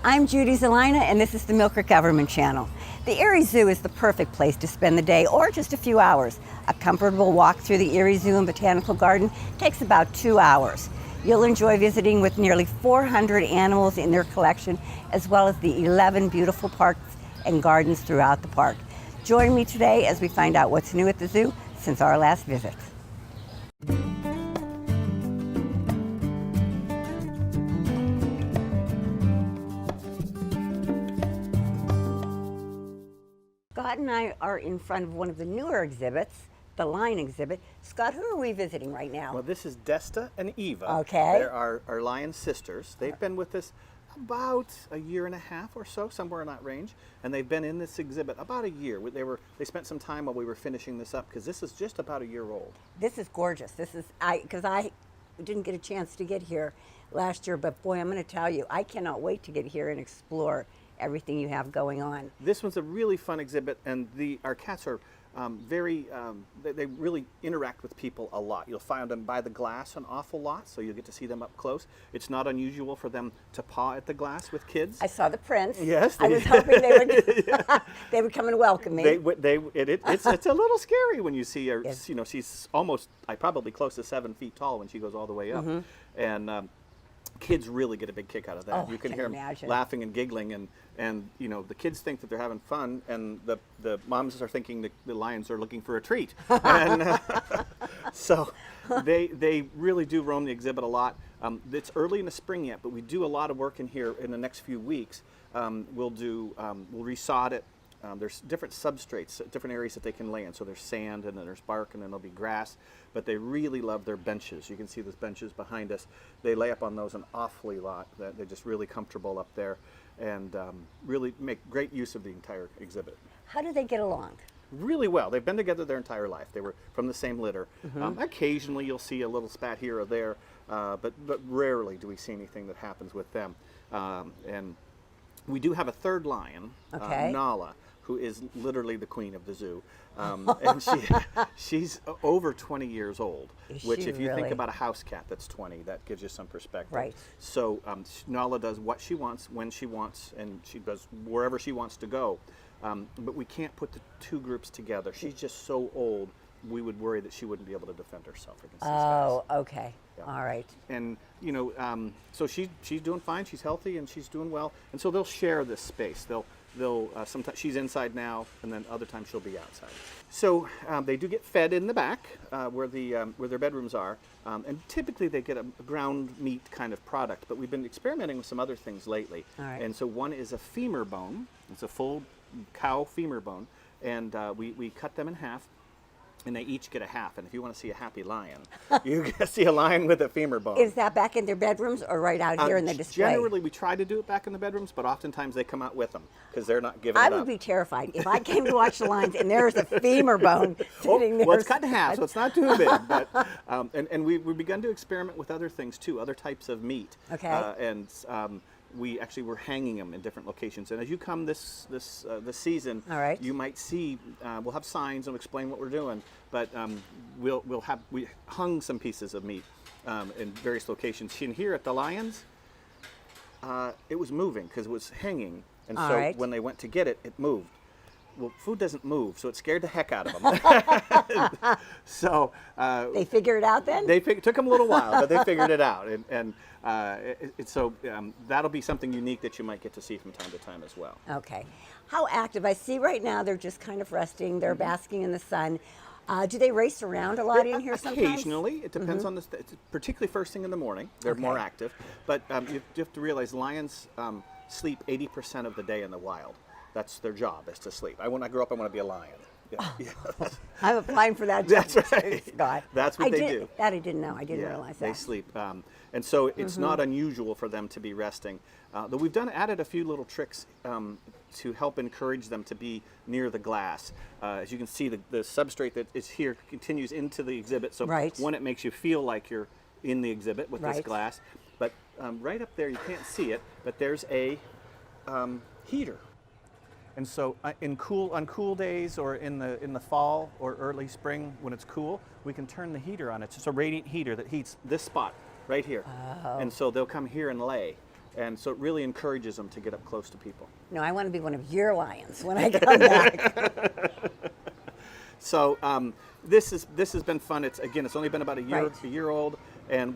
I'm Judy Zelina, and this is the Millcreek Government Channel. The Erie Zoo is the perfect place to spend the day or just a few hours. A comfortable walk through the Erie Zoo and Botanical Garden takes about 2 hours. You'll enjoy visiting with nearly 400 animals in their collection, as well as the 11 beautiful parks and gardens throughout the park. Join me today as we find out what's new at the zoo since our last visit. Scott and I are in front of one of the newer exhibits, the lion exhibit. Scott, who are we visiting right now? Well, this is Desta and Eva. Okay. They're our lion sisters. They've been with us about a year and a half or so, somewhere in that range, and they've been in this exhibit about a year. They spent some time while we were finishing this up because this is just about a year old. This is gorgeous. This is because I didn't get a chance to get here last year, but boy, I'm going to tell you, I cannot wait to get here and explore everything you have going on. This one's a really fun exhibit, and our cats are they really interact with people a lot. You'll find them by the glass an awful lot, so you'll get to see them up close. It's not unusual for them to paw at the glass with kids. I saw the prints. Yes. I was hoping they would they would come and welcome me. It's a little scary when you see her. Yes. You know, she's almost, probably close to 7 feet tall when she goes all the way up. And kids really get a big kick out of that. Oh, You can I hear can them imagine. laughing and giggling, and you know, the kids think that they're having fun, and the moms are thinking the lions are looking for a treat. And so they really do roam the exhibit a lot. It's early in the spring yet, but we do a lot of work in here in the next few weeks. We'll resod it. There's different substrates, different areas that they can lay in. So there's sand, and then there's bark, and then there'll be grass. But they really love their benches. You can see those benches behind us. They lay up on those an awfully lot. They're just really comfortable up there, and really make great use of the entire exhibit. How do they get along? Really well. They've been together their entire life. They were from the same litter. Occasionally you'll see a little spat here or there, but rarely do we see anything that happens with them. And we do have a third lion, Nala, who is literally the queen of the zoo. And she's over 20 years old, which if you think about a house cat that's 20, that gives you some perspective. Right. So Nala does what she wants, when she wants, and she goes wherever she wants to go. But we can't put the two groups together. She's just so old, we would worry that she wouldn't be able to defend herself against these guys. Oh, okay. Yeah. All right. And you know, so she's doing fine. She's healthy and she's doing well. And so they'll share this space. They'll sometimes she's inside now, and then other times she'll be outside. So they do get fed in the back where their bedrooms are, and typically they get a ground meat kind of product. But we've been experimenting with some other things lately. All right. And so one is a femur bone. It's a full cow femur bone, and we cut them in half. And they each get a half. And if you want to see a happy lion, you get to see a lion with a femur bone. Is that back in their bedrooms or right out here in the display? Generally, we try to do it back in the bedrooms, but oftentimes they come out with them because they're not giving it I up. would be terrified if I came to watch the lions and there's a femur bone sitting there. Well, it's cut in half, so it's not too big. But and we've begun to experiment with other things too, other types of meat. Okay. We actually were hanging them in different locations. And as you come this season, all right, you might see, we'll have signs and we'll explain what we're doing, but we hung some pieces of meat in various locations. And here at the lions, it was moving because it was hanging. And all so right, when they went to get it, it moved. Well, food doesn't move, so it scared the heck out of them. So they figured it out then? It took them a little while, but they figured it out. So that'll be something unique that you might get to see from time to time as well. Okay. How active? I see right now they're just kind of resting. They're basking in the sun. Do they race around a lot in here sometimes? Occasionally. It depends on particularly first thing in the morning. They're more active. But you have to realize lions sleep 80% of the day in the wild. That's their job, is to sleep. When I grow up, I want to be a lion. Yeah. I'm applying for that job. That's right. God. That's what they do. That I didn't know. I didn't realize that. They sleep. And so it's not unusual for them to be resting. Though we've added a few little tricks to help encourage them to be near the glass. As you can see, the substrate that is here continues into the exhibit. So one, it makes you feel like you're in the exhibit with this glass. But right up there, you can't see it, but there's a heater. And so on cool days or in the fall or early spring when it's cool, we can turn the heater on. It's just a radiant heater that heats this spot right here. And so they'll come here and lay. And so it really encourages them to get up close to people. No, I want to be one of your lions when I come back. So this has been fun. It's only been about Right. a year old, and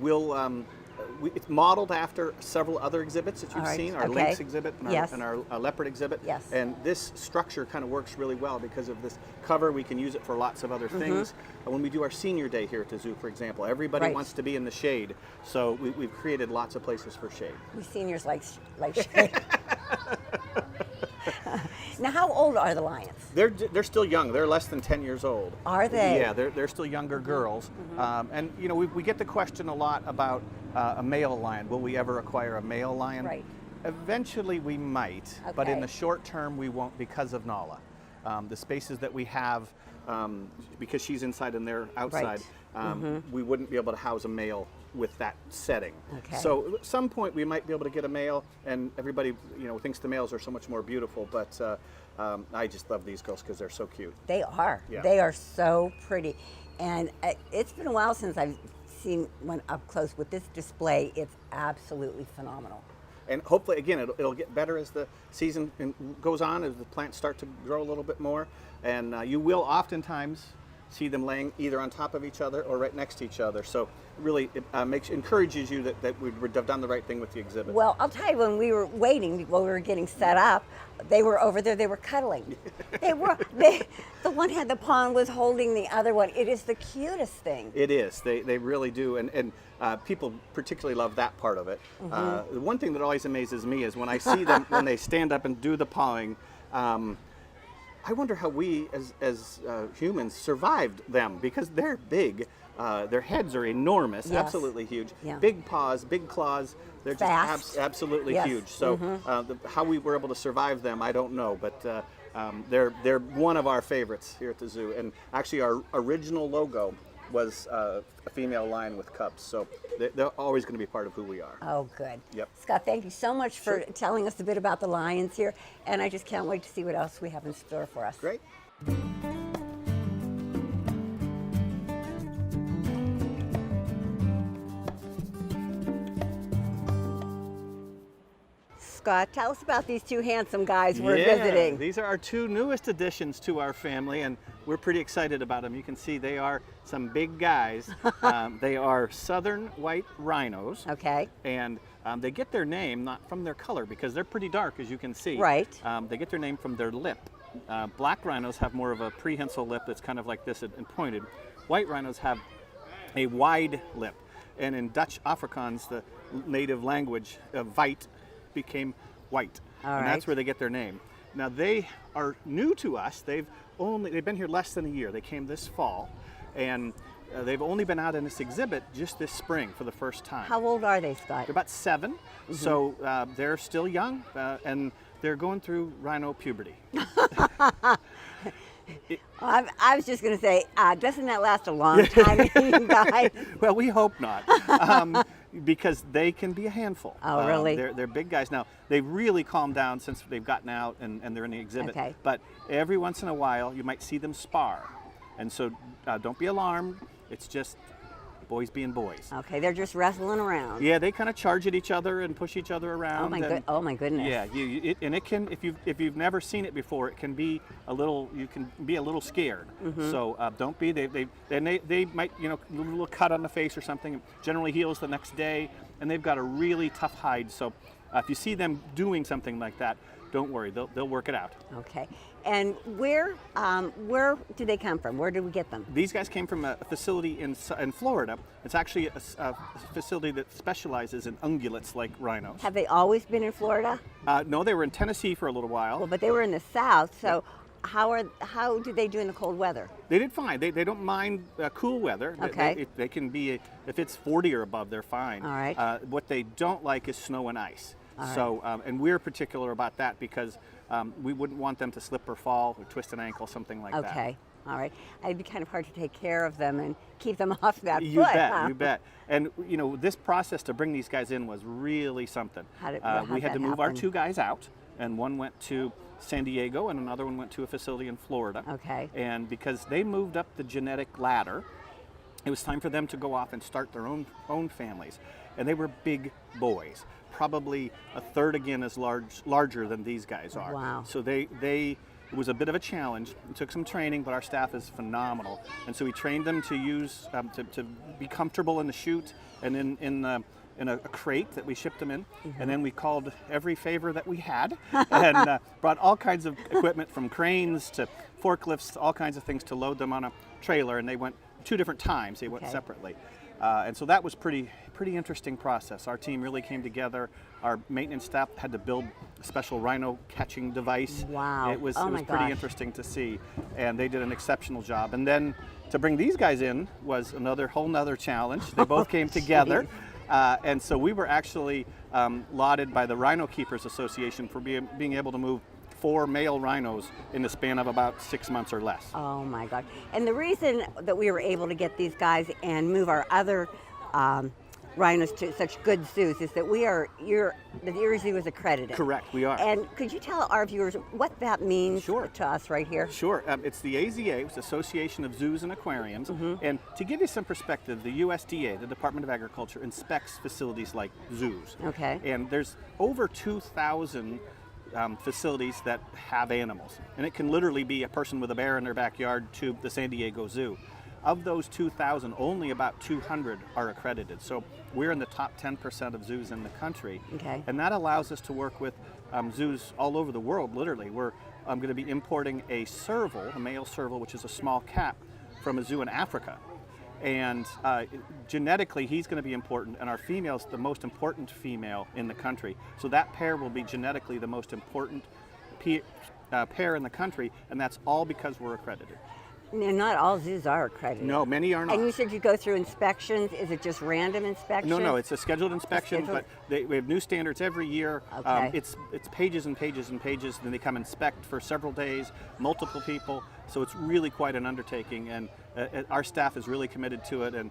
it's modeled after several other exhibits that you've All right. seen, our Okay. lynx exhibit and Yes. our leopard exhibit. Yes. And this structure kind of works really well because of this cover. We can use it for lots of other things. When we do our senior day here at the zoo, for example, everybody Right. wants to be in the shade, so we've created lots of places for shade. We seniors like shade. Now, how old are the lions? They're still young. They're less than 10 years old. Are they? Yeah, they're still younger girls. And you know, we get the question a lot about a male lion. Will we ever acquire a male lion? Right. Eventually we might, but in Okay. the short term we won't because of Nala. The spaces that we have, because she's inside and they're outside, we wouldn't be able to house a male with that setting. Okay. So at some point we might be able to get a male, and everybody, you know, thinks the males are so much more beautiful, but I just love these girls because they're so cute. They are. Yeah. They are so pretty. And it's been a while since I've seen one up close with this display. It's absolutely phenomenal. And hopefully, again, it'll get better as the season goes on, as the plants start to grow a little bit more. And you will oftentimes see them laying either on top of each other or right next to each other. So really, it encourages you that we've done the right thing with the exhibit. Well, I'll tell you, when we were waiting, while we were getting set up, they were over there, they were cuddling. The one had the paw and was holding the other one. It is the cutest thing. It is. They really do. And people particularly love that part of it. The one thing that always amazes me is when I see them, when they stand up and do the pawing, I wonder how we as humans survived them, because they're big. Their heads are enormous, Yes. absolutely huge. Yeah. Big paws, big claws. They're Fast. just absolutely Yes. huge. So how we were able to survive them, I don't know. But they're one of our favorites here at the zoo. And actually, our original logo was a female lion with cubs. So they're always going to be part of who we are. Oh, good. Yep. Scott, thank you so much for telling us a bit about the lions here. And I just can't wait to see what else we have in store for us. Great. Scott, tell us about these two handsome guys we're Yeah, visiting. these are our two newest additions to our family, and we're pretty excited about them. You can see they are some big guys. They are southern white rhinos. Okay. And they get their name not from their color, because they're pretty dark, as you can see. Right. They get their name from their lip. Black rhinos have more of a prehensile lip that's kind of like this and pointed. White rhinos have a wide lip. And in Dutch Afrikaans, the native language, white became white. All and right. that's where they get their name. Now they are new to us. They've been here less than a year. They came this fall, and they've only been out in this exhibit just this spring for the first time. How old are they, Scott? They're about 7, so they're still young, and they're going through rhino puberty. I was just going to say, doesn't that last a long time, you guys? Well, we hope not, because they can be a handful. Oh, really? They're big guys. Now, they've really calmed down since they've gotten out and they're in the exhibit. Okay. But every once in a while, you might see them spar. And so don't be alarmed. It's just boys being boys. Okay, they're just wrestling around. Yeah, they kind of charge at each other and push each other around. Oh my goodness. Yeah, and it can, if you've never seen it before, it can be you can be a little scared. So don't be. They might, you know, a little cut on the face or something. Generally heals the next day, and they've got a really tough hide. So if you see them doing something like that, don't worry. They'll work it out. Okay. And where did they come from? Where did we get them? These guys came from a facility in Florida. It's actually a facility that specializes in ungulates like rhinos. Have they always been in Florida? No, they were in Tennessee for a little while. Well, but they were in the South, so how did they do in the cold weather? They did fine. They don't mind cool weather. Okay. They can be, if it's 40 or above, they're fine. All right. What they don't like is snow and ice. All So, and we're particular about that because we wouldn't want them to slip or fall or twist an ankle, something like that. Okay. All right. It'd be kind of hard to take care of them and keep them off that You foot. bet, huh? you bet. And you know, this process to bring these guys in was really something. How'd we had to that move our happen? 2 guys out, and one went to San Diego and another one went to a facility in Florida. Okay. And because they moved up the genetic ladder, it was time for them to go off and start their own families. And they were big boys, probably a third again as larger than these guys are. Wow. So it was a bit of a challenge. It took some training, but our staff is phenomenal. And so we trained them to use, to be comfortable in the chute and in a crate that we shipped them in. And then we called every favor that we had and brought all kinds of equipment from cranes to forklifts, all kinds of things to load them on a trailer. And they went 2 different times. They went separately. And so that was pretty interesting process. Our team really came together. Our maintenance staff had to build a special rhino catching device. Wow. It was, oh it was my pretty gosh. interesting to see. And they did an exceptional job. And then to bring these guys in was whole nother challenge. They both came together. And so we were actually lauded by the Rhino Keepers Association for being able to move 4 male rhinos in the span of about 6 months or less. Oh my God. And the reason that we were able to get these guys and move our other rhinos to such good zoos is that the Erie Zoo is accredited. Correct, we are. And could you tell our viewers what that means Sure. to us right here? Sure. It's the AZA, it's the Association of Zoos and Aquariums. And to give you some perspective, the USDA, the Department of Agriculture, inspects facilities like zoos. Okay. And there's over 2,000 facilities that have animals. And it can literally be a person with a bear in their backyard to the San Diego Zoo. Of those 2,000, only about 200 are accredited. So we're in the top 10% of zoos in the country. Okay. And that allows us to work with zoos all over the world, literally. We're going to be importing a serval, a male serval, which is a small cat, from a zoo in Africa. And genetically, he's going to be important, and our female's the most important female in the country. So that pair will be genetically the most important pair in the country, and that's all because we're accredited. And not all zoos are accredited. No, many are not. And you said you go through inspections. Is it just random inspections? No, it's a scheduled inspection, but we have new standards every year. Okay. It's pages and pages and pages, then they come inspect for several days, multiple people, so it's really quite an undertaking, and our staff is really committed to it, and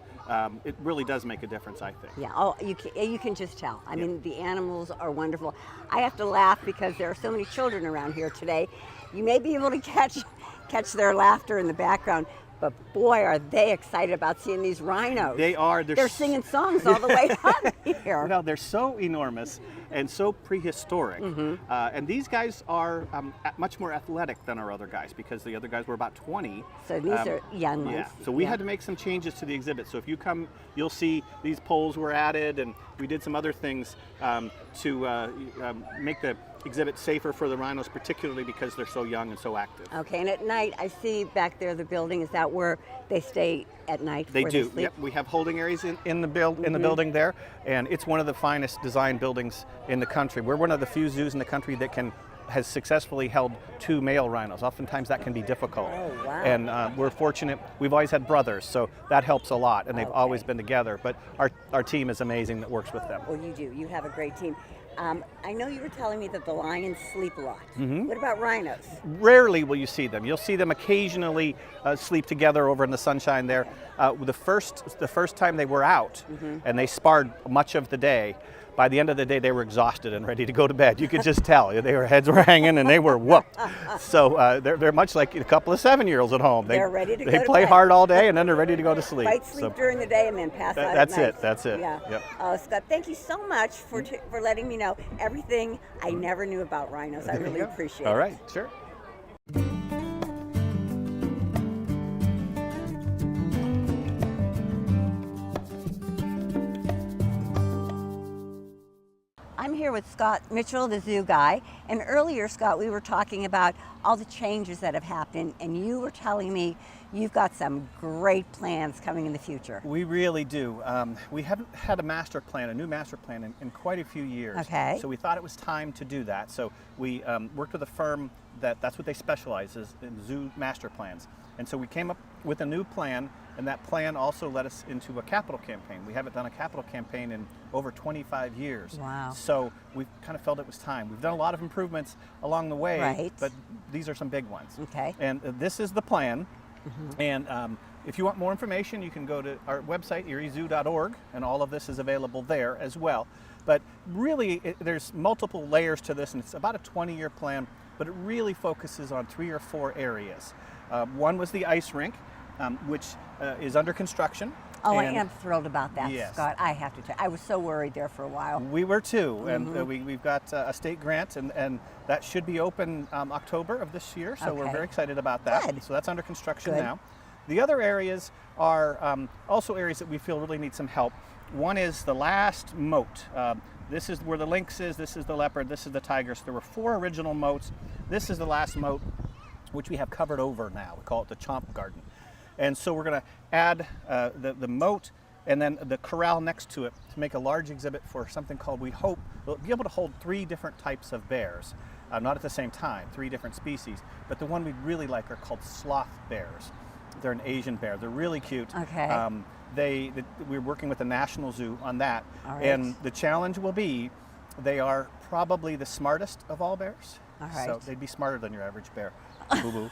it really does make a difference, I think. Yeah, you can just tell. I mean, the animals are wonderful. I have to laugh because there are so many children around here today. You may be able to catch their laughter in the background, but boy, are they excited about seeing these rhinos. They are. They're singing songs all the way out here. No, they're so enormous and so prehistoric. And these guys are much more athletic than our other guys because the other guys were about 20. So these are young ones. Yeah, so we had to make some changes to the exhibit. So if you come, you'll see these poles were added, and we did some other things to make the exhibit safer for the rhinos, particularly because they're so young and so active. Okay, and at night, I see back there the building. Is that where they stay at night? They do. Sleep? Yep, we have holding areas in the building there, and it's one of the finest design buildings in the country. We're one of the few zoos in the country that has successfully held 2 male rhinos. Oftentimes that can be difficult. Oh, wow. And we're fortunate. We've always had brothers, so that helps a lot, and they've always been together. But our team is amazing that works with them. Well, you do. You have a great team. I know you were telling me that the lions sleep a lot. What about rhinos? Rarely will you see them. You'll see them occasionally sleep together over in the sunshine there. The first time they were out and they sparred much of the day, by the end of the day they were exhausted and ready to go to bed. You could just tell. Their heads were hanging and they were whooped. So they're much like a couple of 7-year-olds at home. They're ready to go They to play bed. hard all day and then they're ready to go to sleep. Fight sleep during the day and then pass out That's at night. it. That's it. Yeah. Yep. Scott, thank you so much for letting me know everything I never knew about rhinos. I really appreciate it. All right, sure. I'm here with Scott Mitchell, the zoo guy, and earlier, Scott, we were talking about all the changes that have happened, and you were telling me you've got some great plans coming in the future. We really do. We haven't had a new master plan in quite a few years. Okay. So we thought it was time to do that. So we worked with a firm that's what they specialize in zoo master plans. And so we came up with a new plan, and that plan also led us into a capital campaign. We haven't done a capital campaign in over 25 years. Wow. So we kind of felt it was time. We've done a lot of improvements along the way, Right. but these are some big ones. Okay. And this is the plan. And if you want more information, you can go to our website, eriezoo.org, and all of this is available there as well. But really, there's multiple layers to this, and it's about a 20-year plan, but it really focuses on 3 or 4 areas. One was the ice rink, which is under construction. Oh, I And am thrilled about that, Yes. Scott. I have to tell you, I was so worried there for a while. We were too, and we've got a state grant, and that should be open October of this year, so we're Okay. very excited about that. Good. So that's under construction Good. now. The other areas are also areas that we feel really need some help. One is the last moat. This is where the lynx is, this is the leopard, this is the tiger. So there were 4 original moats. This is the last moat, which we have covered over now. We call it the Chomp Garden. And so we're going to add the moat and then the corral next to it to make a large exhibit for something called, we hope, we'll be able to hold 3 different types of bears. Not at the same time, 3 different species. But the one we'd really like are called sloth bears. They're an Asian bear. They're really cute. Okay. We're working with the National Zoo on that. All right. And the challenge will be, they are probably the smartest of all bears. All right. So they'd be smarter than your average bear. Boo-boo.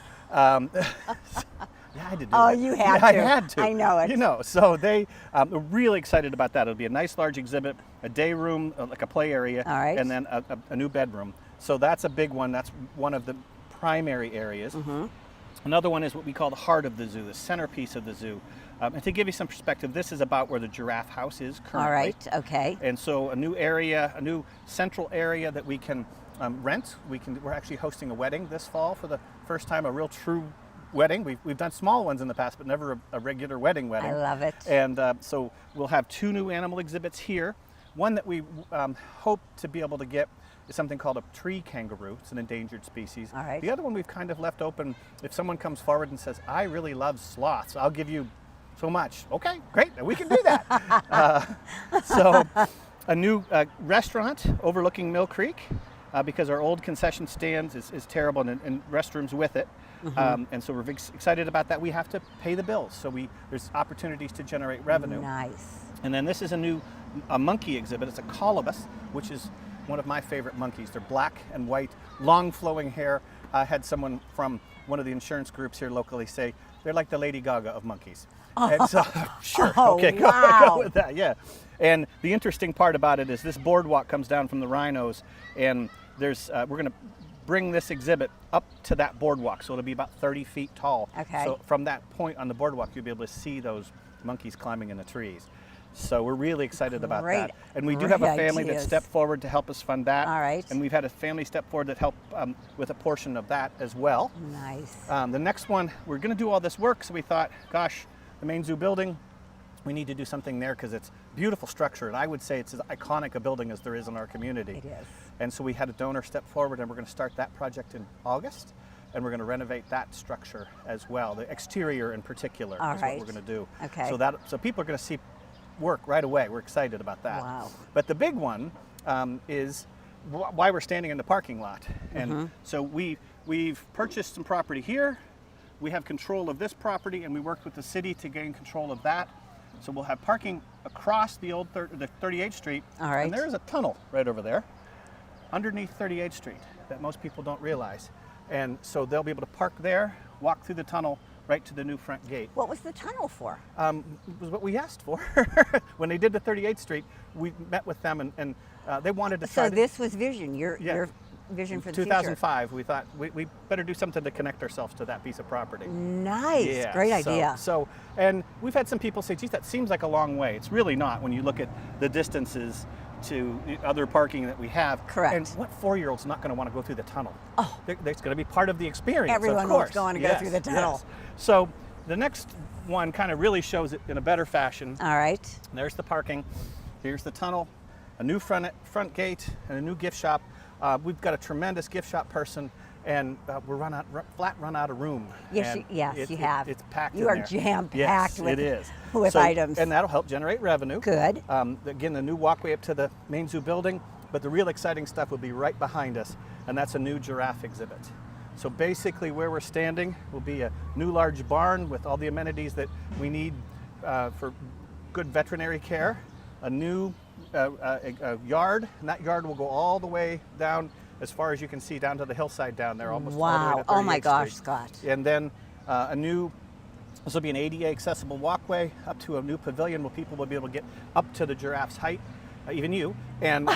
Yeah, I had to do Oh, it. you had Yeah, I to. had to. I know it. You know, so they are really excited about that. It'll be a nice large exhibit, a day room, like a play area, All right. and then a new bedroom. So that's a big one. That's one of the primary areas. Another one is what we call the heart of the zoo, the centerpiece of the zoo. And to give you some perspective, this is about where the giraffe house is currently. All right, okay. And so a new area, a new central area that we can rent. We're actually hosting a wedding this fall for the first time, a real true wedding. We've done small ones in the past, but never a regular wedding. I love it. And so we'll have 2 new animal exhibits here. One that we hope to be able to get is something called a tree kangaroo. It's an endangered species. All right. The other one we've kind of left open. If someone comes forward and says, I really love sloths, I'll give you so much. Okay, great, we can do that. So a new restaurant overlooking Millcreek, because our old concession stands is terrible, and restrooms with it. And so we're excited about that. We have to pay the bills, so there's opportunities to generate revenue. Nice. And then this is a monkey exhibit. It's a colobus, which is one of my favorite monkeys. They're black and white, long flowing hair. I had someone from one of the insurance groups here locally say, they're like the Lady Gaga of monkeys. And so, sure, Oh, okay, wow. go with that, yeah. And the interesting part about it is this boardwalk comes down from the rhinos, and we're going to bring this exhibit up to that boardwalk, so it'll be about 30 feet tall. Okay. So from that point on the boardwalk, you'll be able to see those monkeys climbing in the trees. So we're really excited about Great, that. And we do have a great family that ideas. stepped forward to help us fund that. All right. And we've had a family step forward that helped with a portion of that as well. Nice. The next one, we're going to do all this work, so we thought, gosh, the main zoo building, we need to do something there because it's a beautiful structure, and I would say it's as iconic a building as there is in our community. It is. And so we had a donor step forward, and we're going to start that project in August, and we're going to renovate that structure as well, the exterior in particular All is right. what we're going to do. Okay. So people are going to see work right away. We're excited about that. Wow. But the big one is why we're standing in the parking lot. And so we've purchased some property here. We have control of this property, and we worked with the city to gain control of that. So we'll have parking across the old the 38th Street. All right. And there's a tunnel right over there underneath 38th Street that most people don't realize. And so they'll be able to park there, walk through the tunnel right to the new front gate. What was the tunnel for? It was what we asked for. When they did the 38th Street, we met with them, and they wanted to try So to- this was vision, your Yeah. vision for the 2005, we thought we better do something to connect ourselves to that piece of property. future. Nice, Yeah, great so- idea. So, and we've had some people say, geez, that seems like a long way. It's really not when you look at the distances to the other parking that we have. Correct. And what 4-year-old's not going to want to go through the tunnel? Oh. That's going to be part of the experience, Everyone of wants course. to go on and go through the tunnel. Yes. So the next one kind of really shows it in a better fashion. All right. There's the parking, here's the tunnel, a new front gate, and a new gift shop. We've got a tremendous gift shop person, and we're flat run out of room. Yes, And you have. It's packed. You in are there. jam-packed Yes, with- it is. with items. And that'll help generate revenue. Good. Again, the new walkway up to the main zoo building, but the real exciting stuff will be right behind us, and that's a new giraffe exhibit. So basically where we're standing will be a new large barn with all the amenities that we need for good veterinary care, a new a yard, and that yard will go all the way down as far as you can see down to the hillside down there, almost all the way Wow. to Oh my 38th gosh, Street. Scott. And then this will be an ADA accessible walkway up to a new pavilion where people will be able to get up to the giraffe's height, even you, and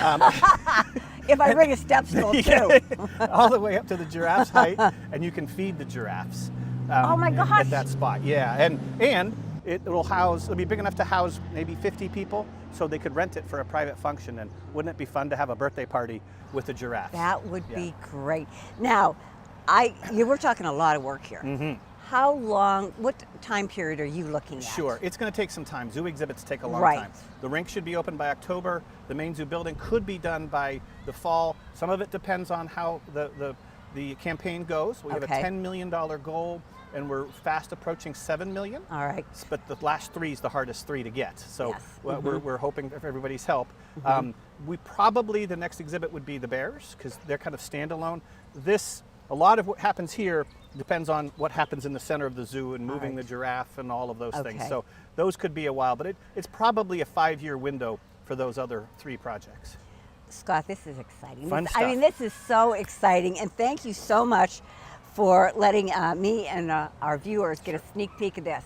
If I bring a step stool too. all the way up to the giraffe's height, and you can feed the giraffes. Oh my gosh. at that spot. Yeah, and it'll be big enough to house maybe 50 people, so they could rent it for a private function. And wouldn't it be fun to have a birthday party with a giraffe? That would be great. Now, we're talking a lot of work here. Mm-hmm. How long, what time period are you looking at? Sure, it's going to take some time. Zoo exhibits take a long time. The rink should be open by October. The main zoo building could be done by the fall. Some of it depends on how the campaign goes. We have a $10 million goal, and we're fast approaching $7 million. All right. But the last 3 is the hardest 3 to get. So we're hoping for everybody's help. The next exhibit would be the bears, because they're kind of standalone. A lot of what happens here depends on what happens in the center of the zoo and moving the giraffe and all of those things. So those could be a while, but it's probably a 5-year window for those other 3 projects. Scott, this is exciting. Fun stuff. I mean, this is so exciting, and thank you so much for letting me and our viewers get a sneak peek of this.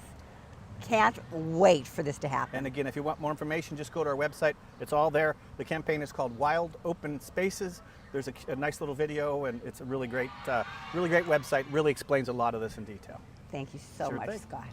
Can't wait for this to happen. And again, if you want more information, just go to our website. It's all there. The campaign is called Wild Open Spaces. There's a nice little video, and it's a really great website. Really explains a lot of this in detail. Thank you so much, thing. Scott.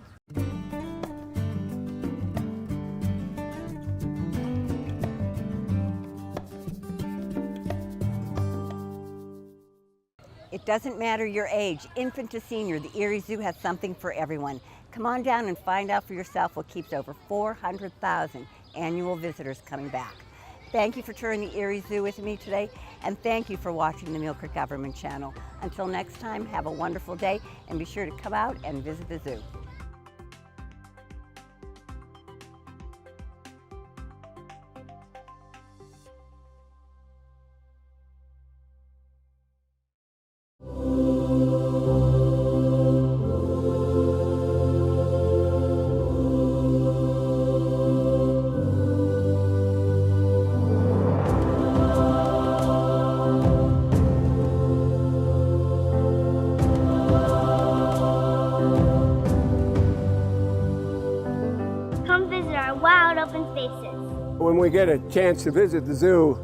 It doesn't matter your age, infant to senior, the Erie Zoo has something for everyone. Come on down and find out for yourself what keeps over 400,000 annual visitors coming back. Thank you for touring the Erie Zoo with me today, and thank you for watching the Millcreek Government Channel. Until next time, have a wonderful day, and be sure to come out and visit the zoo. Wild open spaces. When we get a chance to visit the zoo,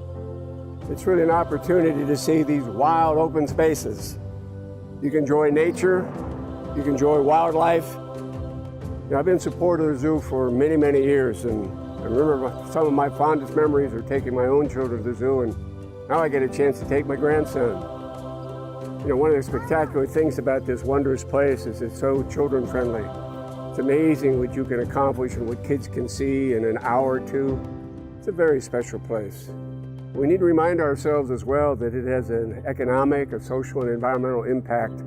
it's really an opportunity to see these wild open spaces. You can enjoy nature, you can enjoy wildlife. I've been supporter of the zoo for many, many years, and I remember some of my fondest memories are taking my own children to the zoo, and now I get a chance to take my grandson. One of the spectacular things about this wondrous place is it's so children friendly. It's amazing what you can accomplish and what kids can see in an hour or two. It's a very special place. We need to remind ourselves as well that it has an economic, a social, and environmental impact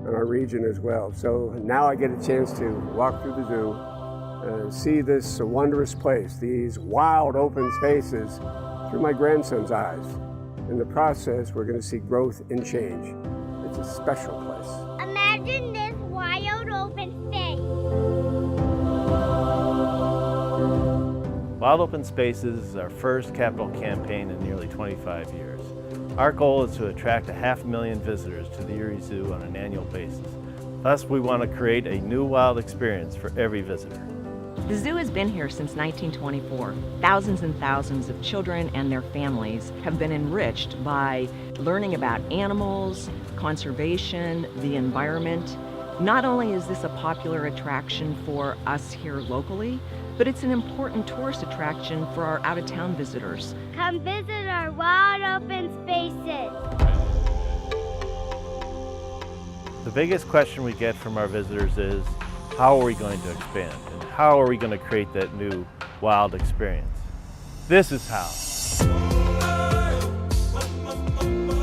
on our region as well. So now I get a chance to walk through the zoo, see this wondrous place, these wild open spaces through my grandson's eyes. In the process, we're going to see growth and change. It's a special place. Imagine this wild open space. Wild Open Spaces is our first capital campaign in nearly 25 years. Our goal is to attract 500,000 visitors to the Erie Zoo on an annual basis. Thus, we want to create a new wild experience for every visitor. The zoo has been here since 1924. Thousands and thousands of children and their families have been enriched by learning about animals, conservation, the environment. Not only is this a popular attraction for us here locally, but it's an important tourist attraction for our out-of-town visitors. Come visit our wild open spaces. The biggest question we get from our visitors is, how are we going to expand? And how are we going to create that new wild experience? This is how.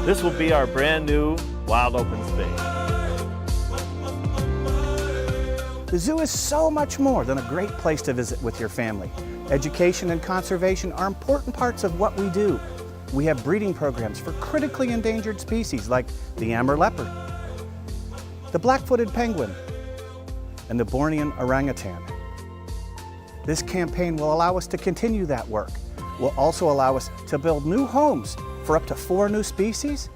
This will be our brand new wild open space. The zoo is so much more than a great place to visit with your family. Education and conservation are important parts of what we do. We have breeding programs for critically endangered species like the Amur leopard, the black-footed penguin, and the Bornean orangutan. This campaign will allow us to continue that work. Will also allow us to build new homes for up to 4 new species,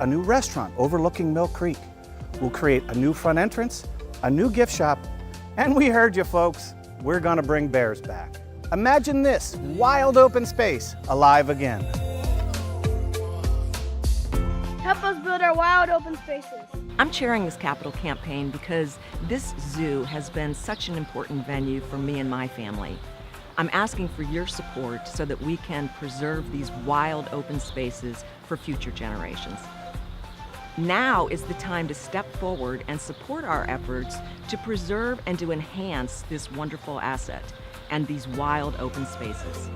a new restaurant overlooking Millcreek. We'll create a new front entrance, a new gift shop, and we heard you folks, we're gonna bring bears back. Imagine this wild open space alive again. Help us build our wild open spaces. I'm chairing this capital campaign because this zoo has been such an important venue for me and my family. I'm asking for your support so that we can preserve these wild open spaces for future generations. Now is the time to step forward and support our efforts to preserve and to enhance this wonderful asset and these wild open spaces.